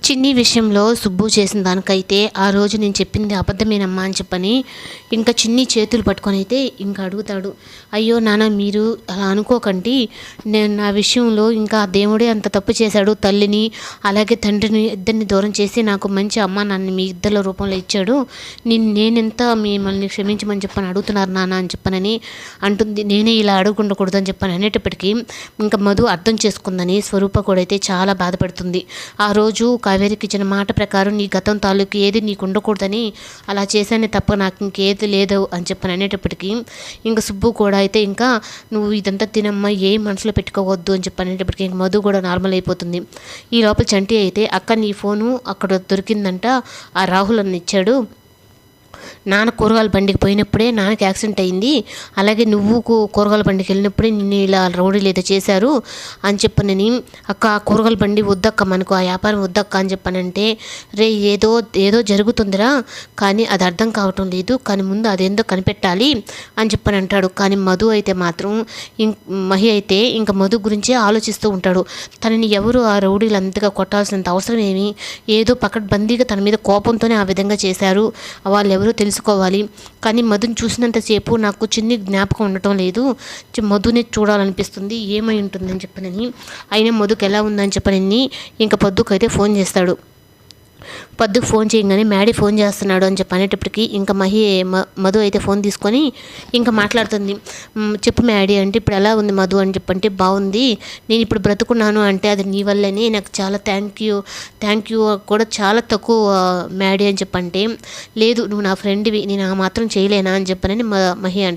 చిన్ని విషయంలో సుబ్బు చేసిన దానికైతే ఆ రోజు నేను చెప్పింది అబద్ధమేనమ్మా అని చెప్పని ఇంకా చిన్ని చేతులు పట్టుకొని అయితే ఇంకా అడుగుతాడు. అయ్యో నాన్న మీరు అలా అనుకోకండి, నేను నా విషయంలో ఇంకా దేవుడే అంత తప్పు చేశాడు, తల్లిని అలాగే తండ్రిని ఇద్దరిని దూరం చేసి నాకు మంచి అమ్మ నాన్న మీ ఇద్దరి రూపంలో ఇచ్చాడు, నేనెంత మిమ్మల్ని క్షమించమని చెప్పని అడుగుతున్నారు నాన్న అని చెప్పనని అంటుంది. నేనే ఇలా అడుగుండకూడదు అని చెప్పని అనేటప్పటికీ ఇంకా మధు అర్థం చేసుకుందని స్వరూప కూడా అయితే చాలా బాధపడుతుంది. ఆ రోజు కావేరికి ఇచ్చిన మాట ప్రకారం నీ గతం తాలూకు ఏది నీకు ఉండకూడదని అలా చేశానే తప్ప నాకు ఇంకేది లేదు అని చెప్పని అనేటప్పటికీ ఇంకా సుబ్బు కూడా అయితే ఇంకా నువ్వు ఇదంతా తినమ్మా ఏం మనసులో పెట్టుకోవద్దు అని చెప్పి అనేటప్పటికీ ఇంక మధు కూడా నార్మల్ అయిపోతుంది. ఈ లోపల చంటి అయితే అక్క నీ ఫోను అక్కడ దొరికిందంట, ఆ రాహుల్ అన్న ఇచ్చాడు, నాన్న కూరగాయల బండికి పోయినప్పుడే నాన్నకి యాక్సిడెంట్ అయింది, అలాగే నువ్వు కూరగాయల బండికి వెళ్ళినప్పుడే నిన్ను ఇలా రౌడీలు ఏదో చేశారు అని చెప్పనని అక్క ఆ కూరగాయల బండి వద్దక్క, మనకు ఆ వ్యాపారం వద్దక్క అని చెప్పనంటే రే ఏదో ఏదో జరుగుతుందిరా కానీ అది అర్థం కావటం లేదు, కానీ ముందు అదేందో కనిపెట్టాలి అని చెప్పని అంటాడు. కానీ మధు అయితే మాత్రం మహి అయితే ఇంకా మధు గురించే ఆలోచిస్తూ ఉంటాడు. తనని ఎవరు ఆ రౌడీలు అంతగా కొట్టాల్సినంత అవసరం ఏమి, ఏదో పకడ్బందీగా తన మీద కోపంతోనే ఆ విధంగా చేశారు, వాళ్ళు ఎవరో తెలుసుకోవాలి. కానీ మధుని చూసినంతసేపు నాకు చిన్ని జ్ఞాపకం ఉండటం లేదు, మధుని చూడాలనిపిస్తుంది, ఏమై ఉంటుందని చెప్పనని అయినా మధుకి ఎలా ఉందని చెప్పనని ఇంకా పొద్దుకైతే ఫోన్ చేస్తాడు. పొద్దుకు ఫోన్ చేయగానే మ్యాడీ ఫోన్ చేస్తున్నాడు అని చెప్పి అనేటప్పటికి ఇంకా మధు అయితే ఫోన్ తీసుకొని ఇంకా మాట్లాడుతుంది. చెప్పు మ్యాడీ అంటే ఇప్పుడు ఎలా ఉంది మధు అని చెప్పంటే బాగుంది, నేను ఇప్పుడు బ్రతుకున్నాను అంటే అది నీ వల్లనే, నాకు చాలా థ్యాంక్ యూ కూడా చాలా తక్కువ మ్యాడీ అని చెప్పంటే లేదు నువ్వు నా ఫ్రెండ్వి, నేను ఆ మాత్రం చేయలేనా అని చెప్పనని మహి అంటాడు.